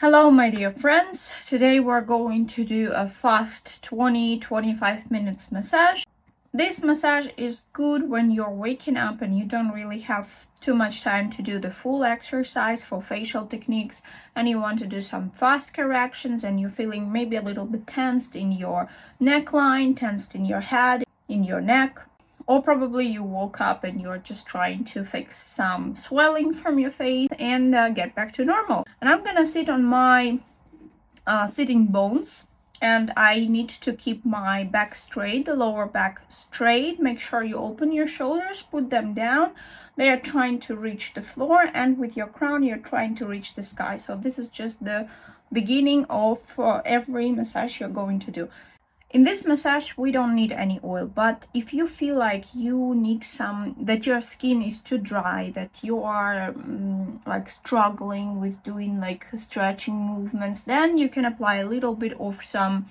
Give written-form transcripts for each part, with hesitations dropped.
Hello, my dear friends. Today we're going to do a fast 20-25 minutes massage. This massage is good when you're waking up and you don't really have too much time to do the full exercise for facial techniques, and you want to do some fast corrections and you're feeling maybe a little bit tensed in your neckline, tensed in your head, in your neck. Or probably you woke up and you're just trying to fix some swelling from your face and get back to normal. And I'm gonna sit on my sitting bones, and I need to keep my back straight, the lower back straight. Make sure you open your shoulders, put them down. They are trying to reach the floor, and with your crown you're trying to reach the sky. So this is just the beginning of every massage you're going to do. In this massage, we don't need any oil, but if you feel like you need that your skin is too dry, that you are like struggling with doing like stretching movements, then you can apply a little bit of some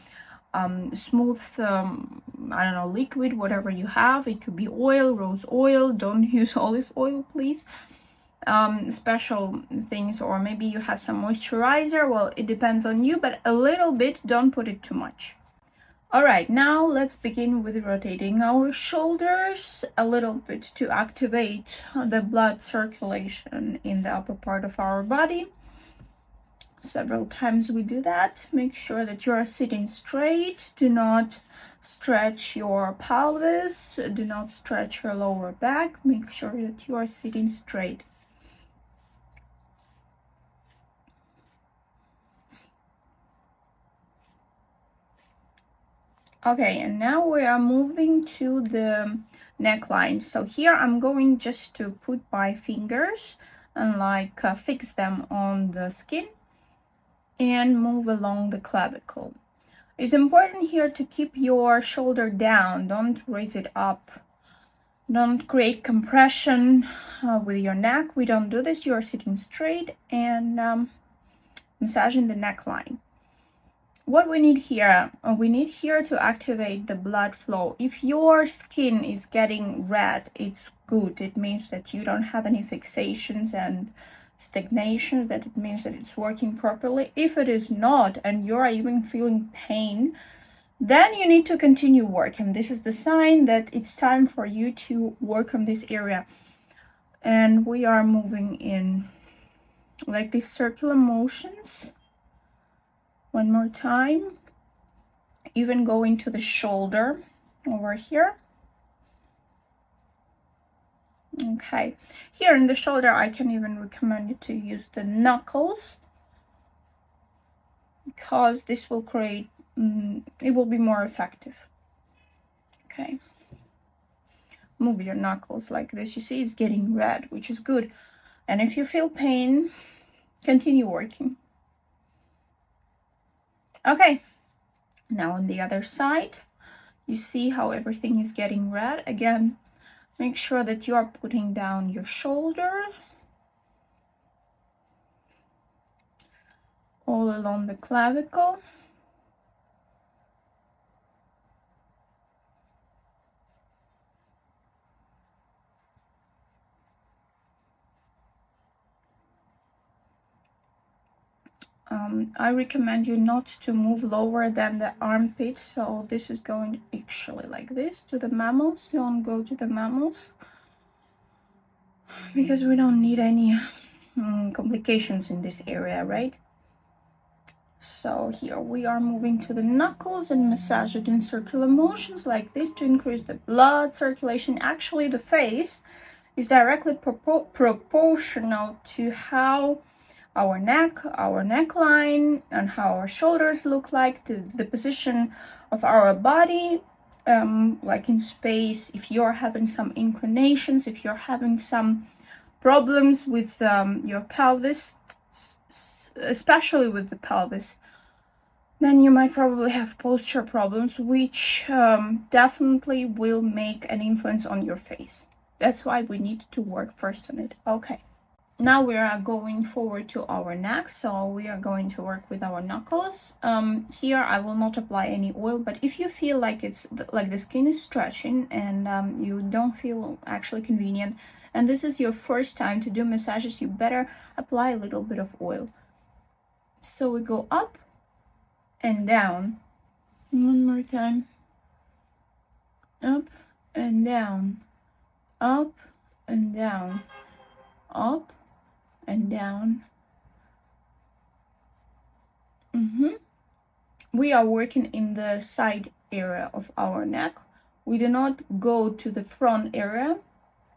smooth, I don't know, liquid, whatever you have. It could be oil, rose oil. Don't use olive oil, please. Special things, or maybe you have some moisturizer. Well, it depends on you, but a little bit, don't put it too much. Alright, now let's begin with rotating our shoulders a little bit to activate the blood circulation in the upper part of our body. Several times we do that. Make sure that you are sitting straight. Do not stretch your pelvis. Do not stretch your lower back. Make sure that you are sitting straight. Okay, and now we are moving to the neckline. So here I'm going just to put my fingers and like fix them on the skin and move along the clavicle. It's important here to keep your shoulder down. Don't raise it up. Don't create compression with your neck. We don't do this. You are sitting straight and massaging the neckline. What we need here, to activate the blood flow. If your skin is getting red, it's good. It means that you don't have any fixations and stagnations, that it means that it's working properly. If it is not, and you're even feeling pain, then you need to continue working. This is the sign that it's time for you to work on this area. And we are moving in like these circular motions. One more time, even going to the shoulder over here. Okay, here in the shoulder, I can even recommend you to use the knuckles, because this will create, it will be more effective. Okay, move your knuckles like this. You see it's getting red, which is good. And if you feel pain, continue working. Okay, now on the other side, you see how everything is getting red. Again, make sure that you are putting down your shoulder all along the clavicle. I recommend you not to move lower than the armpit, so this is going actually like this to the mammals. Don't go to the mammals, because we don't need any complications in this area, right? So here we are moving to the knuckles and massage it in circular motions like this to increase the blood circulation. Actually, the face is directly proportional to how our neck, our neckline, and how our shoulders look like, the position of our body, like in space. If you're having some inclinations, if you're having some problems with your pelvis, especially with the pelvis, then you might probably have posture problems, which definitely will make an influence on your face. That's why we need to work first on it. Okay. Now we are going forward to our neck, so we are going to work with our knuckles. Here I will not apply any oil, but if you feel like it's like the skin is stretching and you don't feel actually convenient, and this is your first time to do massages, you better apply a little bit of oil. So we go up and down. One more time. Up and down, up and down, up and down. We are working in the side area of our neck. We do not go to the front area,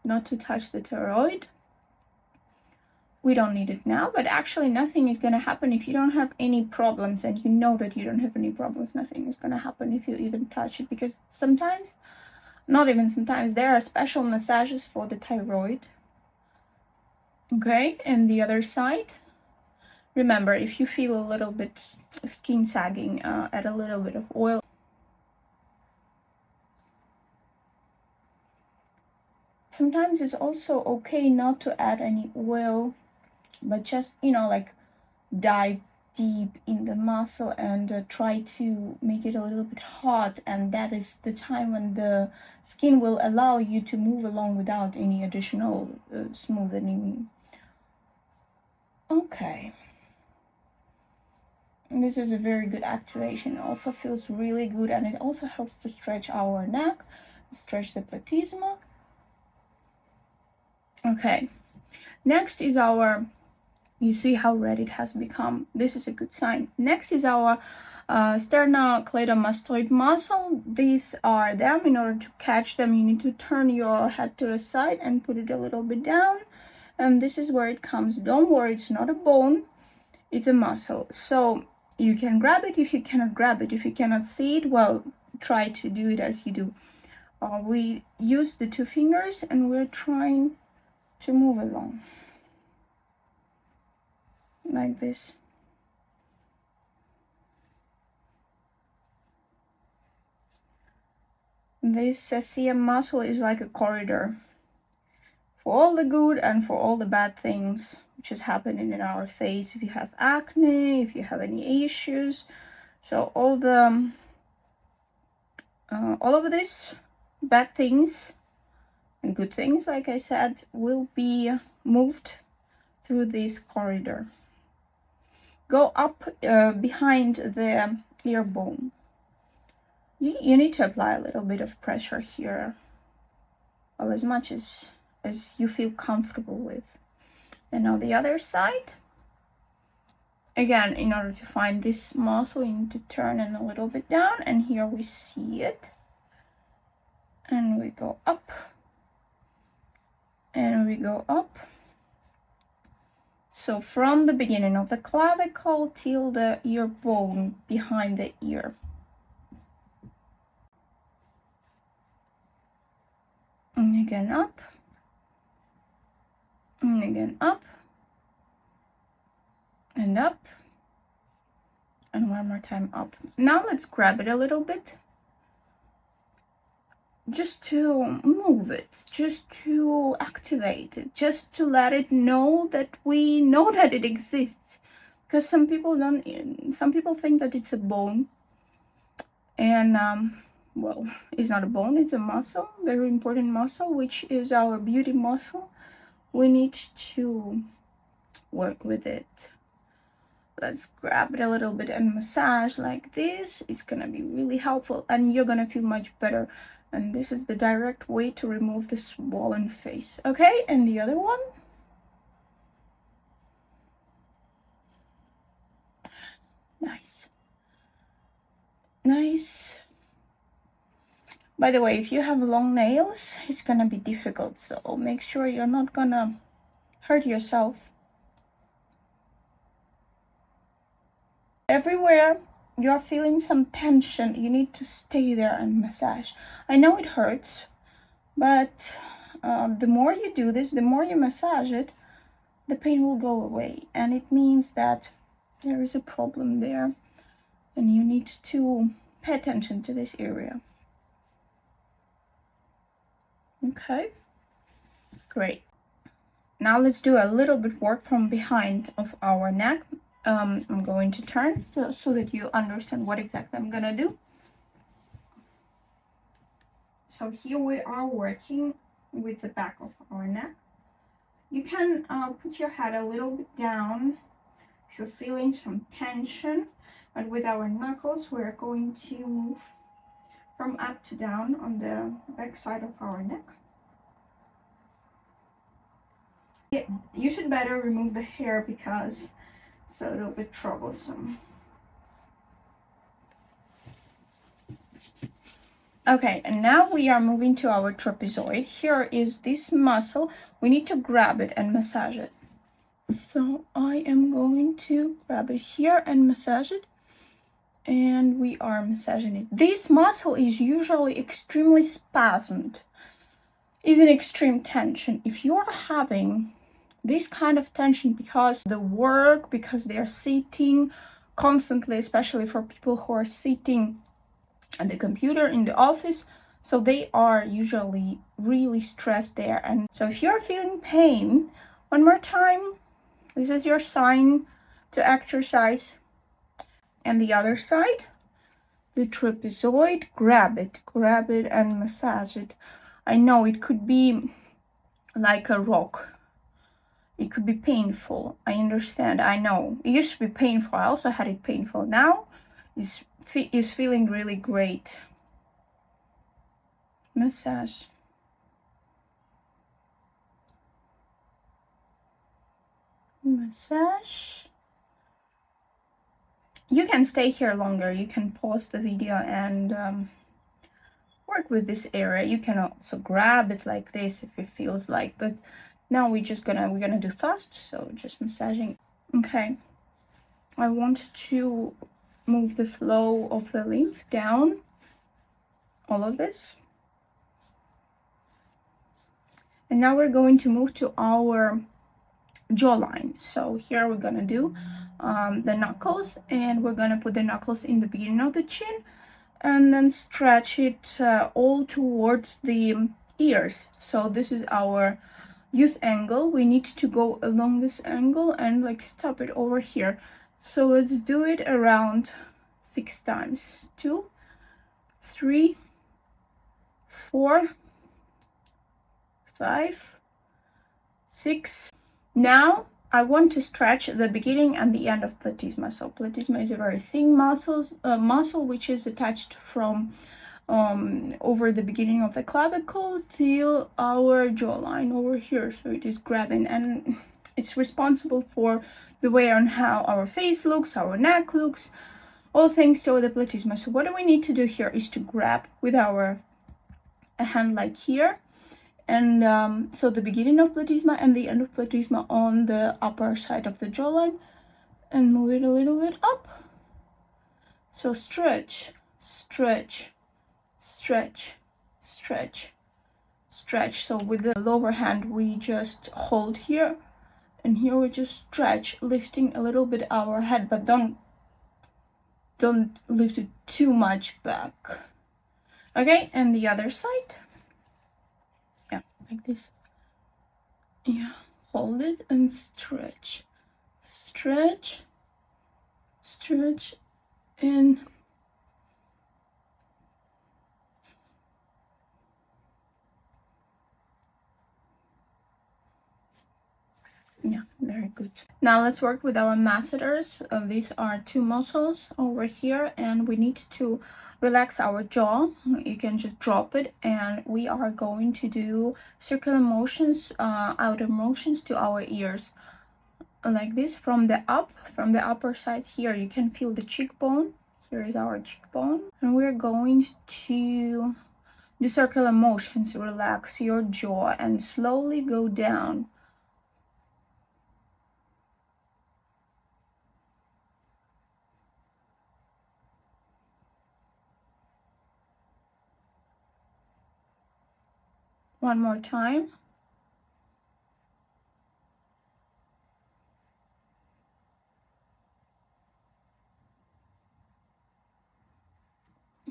not to touch the thyroid. We don't need it now, but actually nothing is going to happen if you don't have any problems, and you know that you don't have any problems. Nothing is going to happen if you even touch it, because sometimes, not even sometimes, there are special massages for the thyroid. Okay, and the other side. Remember, if you feel a little bit skin sagging, add a little bit of oil. Sometimes it's also okay not to add any oil, but just, like dive deep in the muscle and try to make it a little bit hot, and that is the time when the skin will allow you to move along without any additional smoothing. Okay. This is a very good activation. It also feels really good, and it also helps to stretch our neck, stretch the platysma. Okay, next is our, you see how red it has become. This is a good sign. Next is our sternocleidomastoid muscle. These are them. In order to catch them, you need to turn your head to the side and put it a little bit down. And this is where it comes. Don't worry, it's not a bone, it's a muscle. So you can grab it if you cannot grab it. If you cannot see it, well, try to do it as you do. We use the 2 fingers and we're trying to move along like this. This SCM muscle is like a corridor for all the good and for all the bad things which is happening in our face. If you have acne, if you have any issues, so all of these bad things and good things, like I said, will be moved through this corridor. Go up behind the ear bone. You need to apply a little bit of pressure here, or as much as you feel comfortable with. And now the other side. Again, in order to find this muscle, you need to turn it a little bit down, and here we see it. And we go up. And we go up. So from the beginning of the clavicle till the ear bone behind the ear. And again up. And again up. And up. And one more time up. Now let's grab it a little bit. Just to move it, just to activate it, just to let it know that we know that it exists. Because some people think that it's a bone. And well, it's not a bone, it's a muscle, very important muscle, which is our beauty muscle. We need to work with it. Let's grab it a little bit and massage like this. It's gonna be really helpful, and you're gonna feel much better. And this is the direct way to remove the swollen face. Okay, and the other one. Nice. Nice. By the way, if you have long nails, it's gonna be difficult, so make sure you're not gonna hurt yourself. Everywhere you're feeling some tension, you need to stay there and massage. I know it hurts, but the more you do this, the more you massage it, the pain will go away. And it means that there is a problem there, and you need to pay attention to this area. Okay, great. Now let's do a little bit work from behind of our neck. I'm going to turn so that you understand what exactly I'm gonna do. So here we are working with the back of our neck. You can put your head a little bit down if you're feeling some tension. And with our knuckles, we're going to move from up to down on the back side of our neck. You should better remove the hair because it's a little bit troublesome. Okay, and now we are moving to our trapezoid. Here is this muscle. We need to grab it and massage it. So I am going to grab it here and massage it. And we are massaging it. This muscle is usually extremely spasmed, is in extreme tension. If you're having this kind of tension because the work, because they're sitting constantly, especially for people who are sitting at the computer in the office, so they are usually really stressed there. And so if you're feeling pain, one more time, this is your sign to exercise. And the other side, the trapezoid, grab it and massage it. I know it could be like a rock. It could be painful. I understand. I know. It used to be painful. I also had it painful. Now is feeling really great. Massage. Massage. You can stay here longer. You can pause the video and work with this area. You can also grab it like this if it feels like, but now we're gonna do fast, so just massaging. Okay, I want to move the flow of the lymph down all of this, and now we're going to move to our jawline. So here we're gonna do the knuckles, and we're gonna put the knuckles in the beginning of the chin and then stretch it all towards the ears. So this is our youth angle. We need to go along this angle and like stop it over here. So let's do it around 6 times. 2, 3, 4, 5, 6. Now I want to stretch the beginning and the end of platysma. So platysma is a very thin muscle which is attached from over the beginning of the clavicle till our jawline over here. So it is grabbing, and it's responsible for the way on how our face looks, our neck looks, all things to the platysma. So what do we need to do here is to grab with our hand like here, and so the beginning of platysma and the end of platysma on the upper side of the jawline, and move it a little bit up. So stretch, stretch, stretch, stretch, stretch. So with the lower hand we just hold here, and here we just stretch, lifting a little bit our head, but don't lift it too much back. Okay, and the other side, yeah, like this. Yeah, hold it and stretch, stretch, stretch, and yeah, very good. Now let's work with our masseters. These are 2 muscles over here, and we need to relax our jaw. You can just drop it, and we are going to do circular motions, outer motions to our ears, like this, from the upper side. Here you can feel the cheekbone. Here is our cheekbone, and we're going to do circular motions. Relax your jaw and slowly go down. One more time.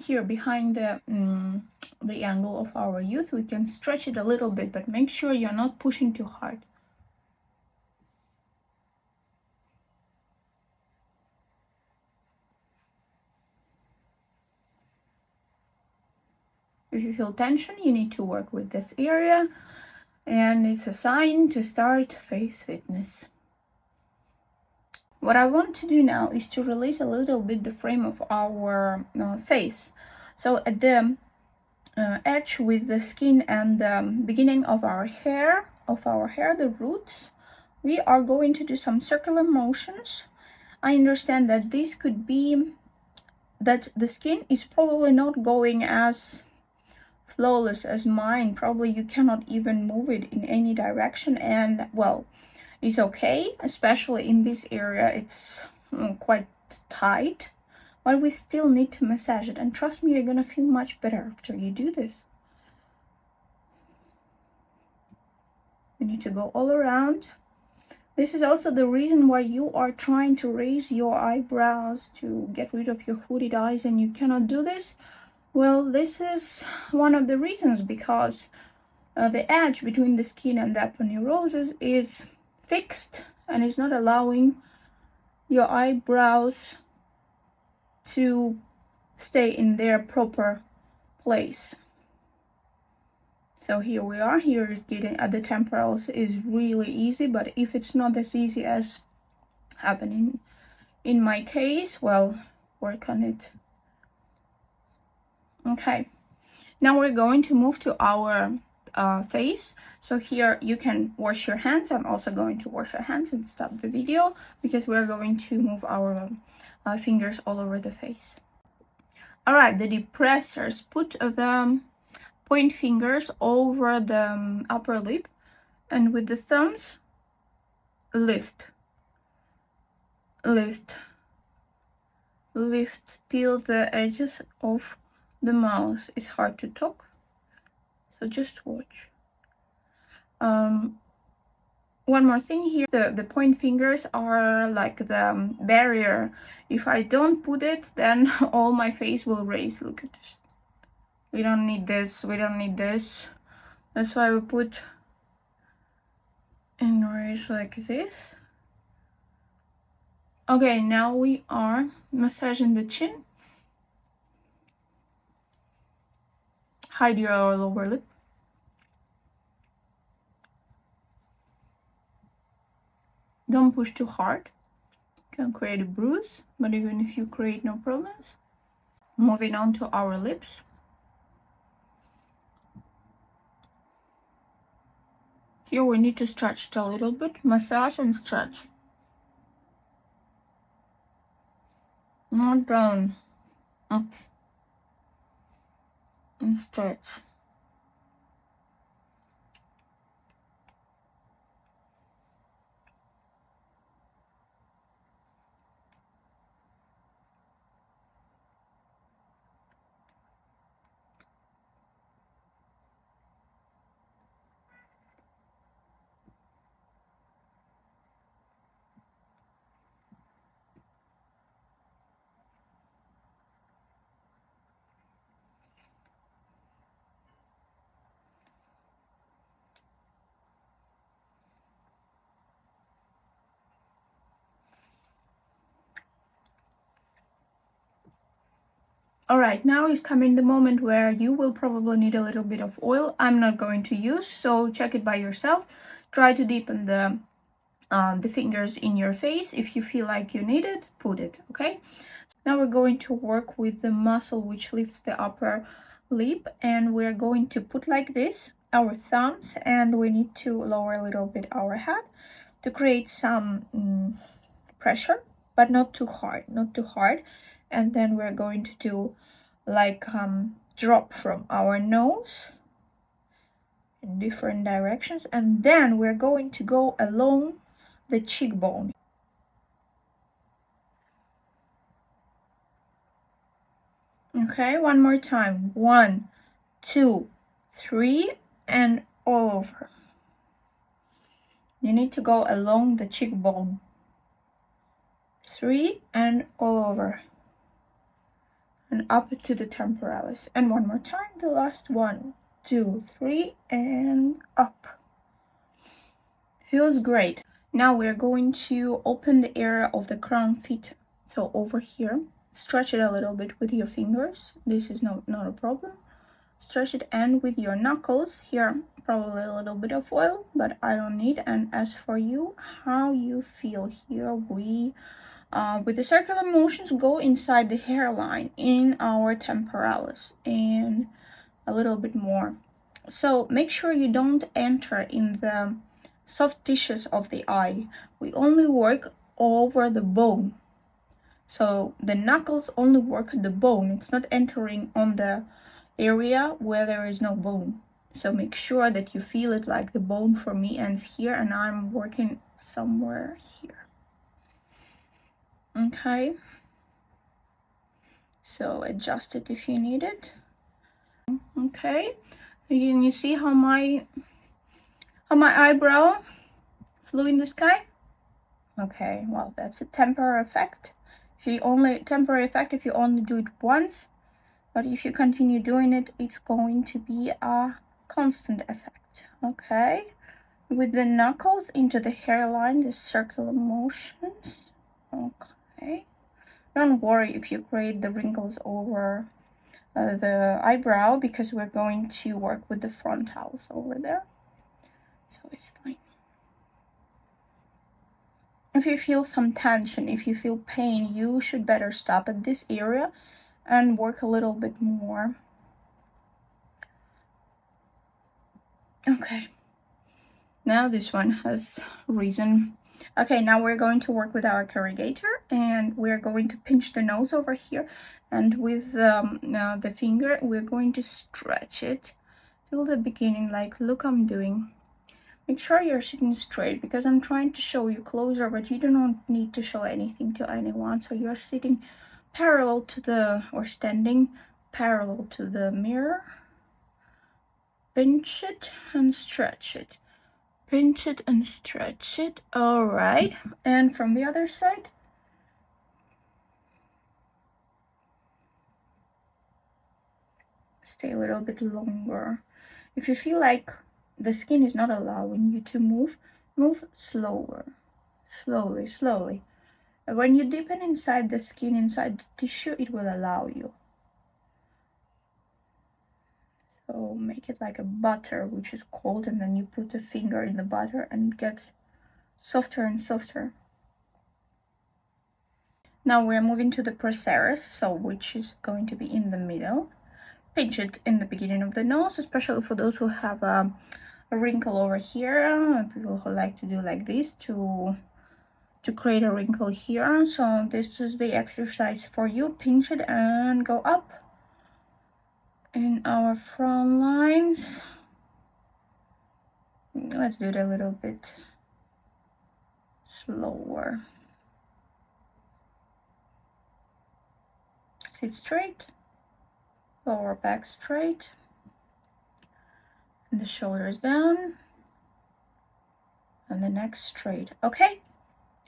Here behind the angle of our youth, we can stretch it a little bit, but make sure you're not pushing too hard. If you feel tension, you need to work with this area, and it's a sign to start face fitness. What I want to do now is to release a little bit the frame of our face. So at the edge with the skin and the beginning of our hair, the roots, we are going to do some circular motions. I understand that this could be that the skin is probably not going as flawless as mine. Probably you cannot even move it in any direction, and well, it's okay, especially in this area. It's quite tight, but we still need to massage it, and trust me, you're gonna feel much better after you do this. You need to go all around. This is also the reason why you are trying to raise your eyebrows to get rid of your hooded eyes and you cannot do this. Well, this is one of the reasons, because the edge between the skin and the aponeurosis is fixed and is not allowing your eyebrows to stay in their proper place. So here we are. Here is getting at the temporals is really easy, but if it's not as easy as happening in my case, well, work on it. Okay, now we're going to move to our face. So here you can wash your hands. I'm also going to wash your hands and stop the video because we're going to move our fingers all over the face. All right, the depressors, put the point fingers over the upper lip, and with the thumbs lift till the edges of the mouth. It's hard to talk, so just watch. One more thing here, the point fingers are like the barrier. If I don't put it, then all my face will raise. Look at this. We don't need this, that's why we put and raise like this. Okay, now we are massaging the chin. Hide your lower lip. Don't push too hard. You can create a bruise, but even if you create, no problems. Moving on to our lips. Here we need to stretch it a little bit. Massage and stretch. Not down. Up. And stretch. Alright, now is coming the moment where you will probably need a little bit of oil. I'm not going to use, so check it by yourself. Try to deepen the fingers in your face. If you feel like you need it, put it, okay? Now we're going to work with the muscle which lifts the upper lip, and we're going to put like this our thumbs, and we need to lower a little bit our head to create some pressure, but not too hard, and then we're going to do like drop from our nose in different directions, and then we're going to go along the cheekbone. Okay, one more time. 1, 2, 3, and all over. You need to go along the cheekbone. 3 and all over. And up to the temporalis. And one more time, the last 1, 2, 3, and up. Feels great. Now we're going to open the area of the crown feet. So over here, stretch it a little bit with your fingers. This is not a problem. stretch it, and with your knuckles here, probably a little bit of oil, but I don't need. And as for you, how you feel here, we with the circular motions go inside the hairline in our temporalis and a little bit more. So make sure you don't enter in the soft tissues of the eye. We only work over the bone. So the knuckles only work the bone. It's not entering on the area where there is no bone. So make sure that you feel it, like the bone for me ends here and I'm working somewhere here. Okay. So adjust it if you need it. Okay. Can you see how my eyebrow flew in the sky? Okay, well, that's a temporary effect. If you only do it once, but if you continue doing it, it's going to be a constant effect. Okay, with the knuckles into the hairline, the circular motions. Okay, don't worry if you create the wrinkles over the eyebrow, because we're going to work with the frontals over there, so it's fine. If you feel some tension, if you feel pain, you should better stop at this area and work a little bit more. Okay, now this one has risen. Okay, now we're going to work with our corrugator, and we're going to pinch the nose over here, and with the finger we're going to stretch it till the beginning, like look I'm doing. Make sure you're sitting straight, because I'm trying to show you closer, but you do not need to show anything to anyone. So you're sitting parallel to the, or standing parallel to the mirror. Pinch it and stretch it. Pinch it and stretch it. All right. And from the other side. Stay a little bit longer. If you feel like the skin is not allowing you to move, move slower. Slowly. And when you deepen inside the skin, inside the tissue, it will allow you. So make it like a butter, which is cold, and then you put a finger in the butter and it gets softer and softer. Now we're moving to the procerus, so which is going to be in the middle. Pinch it in the beginning of the nose, especially for those who have a wrinkle over here, people who like to do like this to create a wrinkle here. So this is the exercise for you. Pinch it and go up in our front lines. Let's do it a little bit slower. Sit straight, lower back straight, and the shoulders down, and the neck straight. Okay,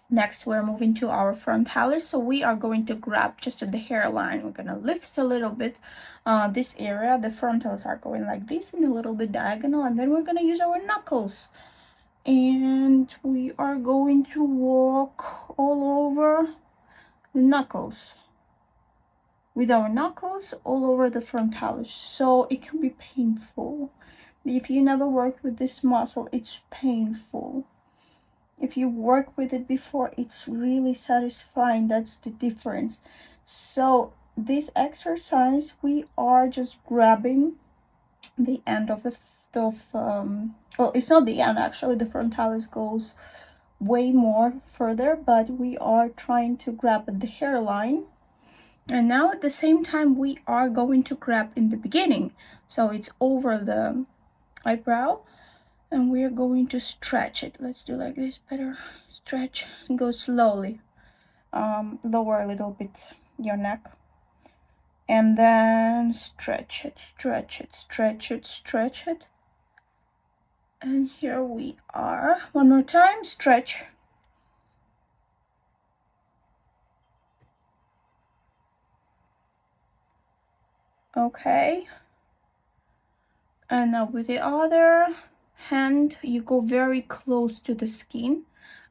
next we're moving to our frontalis, so we are going to grab just at the hairline. We're gonna lift a little bit this area. The frontals are going like this and a little bit diagonal, and then we're gonna use our knuckles, and we are going to walk all over the knuckles, with our knuckles all over the frontalis. So it can be painful. If you never worked with this muscle, it's painful. If you work with it before, it's really satisfying. That's the difference. So this exercise, we are just grabbing the end of the well, it's not the end, actually the frontalis goes way more further, but we are trying to grab at the hairline. And now at the same time we are going to grab in the beginning, so it's over the eyebrow, and we're going to stretch it. Let's do like this better. Stretch and go slowly. Lower a little bit your neck, and then stretch it. And here we are. One more time, stretch. Okay. And now with the other hand, you go very close to the skin,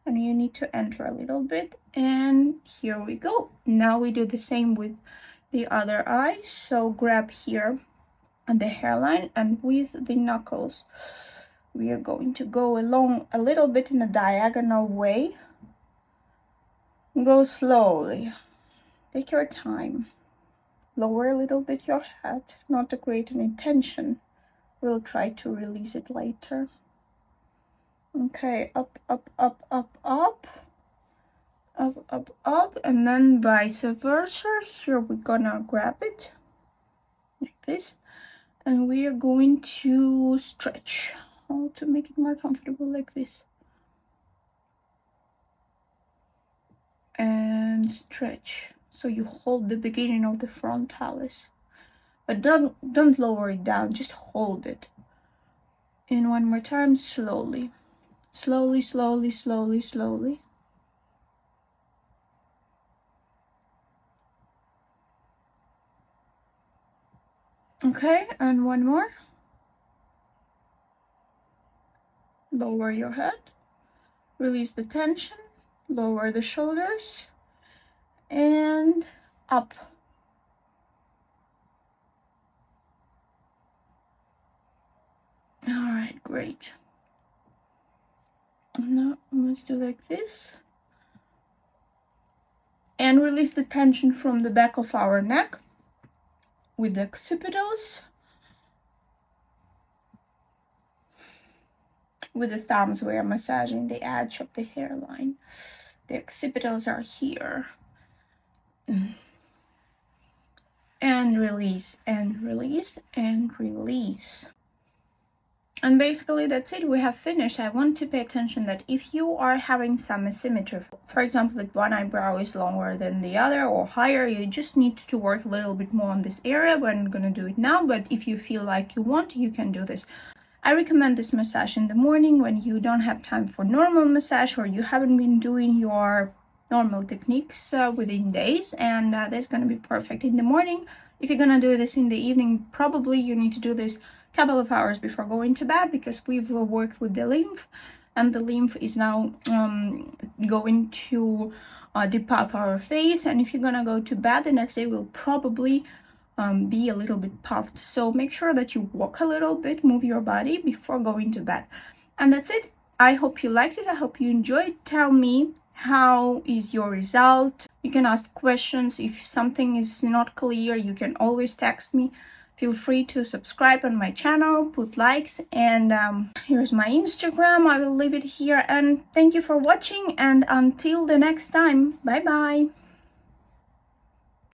and you need to enter a little bit, and here we go. Now we do the same with the other eye. So grab here and the hairline, and with the knuckles we are going to go along a little bit in a diagonal way. Go slowly, take your time, lower a little bit your head, not to create any tension. We'll try to release it later. Okay, up, up, up, up, up, up, up, up, and then vice versa. Here we're gonna grab it like this, and we are going to stretch. How to make it more comfortable, like this, and stretch. So you hold the beginning of the frontalis, but don't lower it down, just hold it. And one more time, slowly, slowly, slowly, slowly, slowly. Okay, and one more. Lower your head, release the tension, lower the shoulders, and up. All right, great. Now let's do like this. And release the tension from the back of our neck with the occipitals, with the thumbs. We are massaging the edge of the hairline. The occipitals are here. And release, and release, and release. And basically that's it, we have finished. I want to pay attention that if you are having some asymmetry, for example, that one eyebrow is longer than the other or higher, you just need to work a little bit more on this area. We're not going to do it now, but if you feel like you want, you can do this. I recommend this massage in the morning when you don't have time for normal massage, or you haven't been doing your normal techniques within days, and that's going to be perfect in the morning. If you're going to do this in the evening, probably you need to do this couple of hours before going to bed, because we've worked with the lymph, and the lymph is now going to depuff our face, and if you're gonna go to bed the next day, will probably be a little bit puffed. So make sure that you walk a little bit, move your body before going to bed. And that's it. I hope you liked it. I hope you enjoyed. Tell me, how is your result? You can ask questions. If something is not clear, you can always text me. Feel free to subscribe on my channel, put likes, and here's my Instagram. I will leave it here, and thank you for watching, and until the next time, bye bye.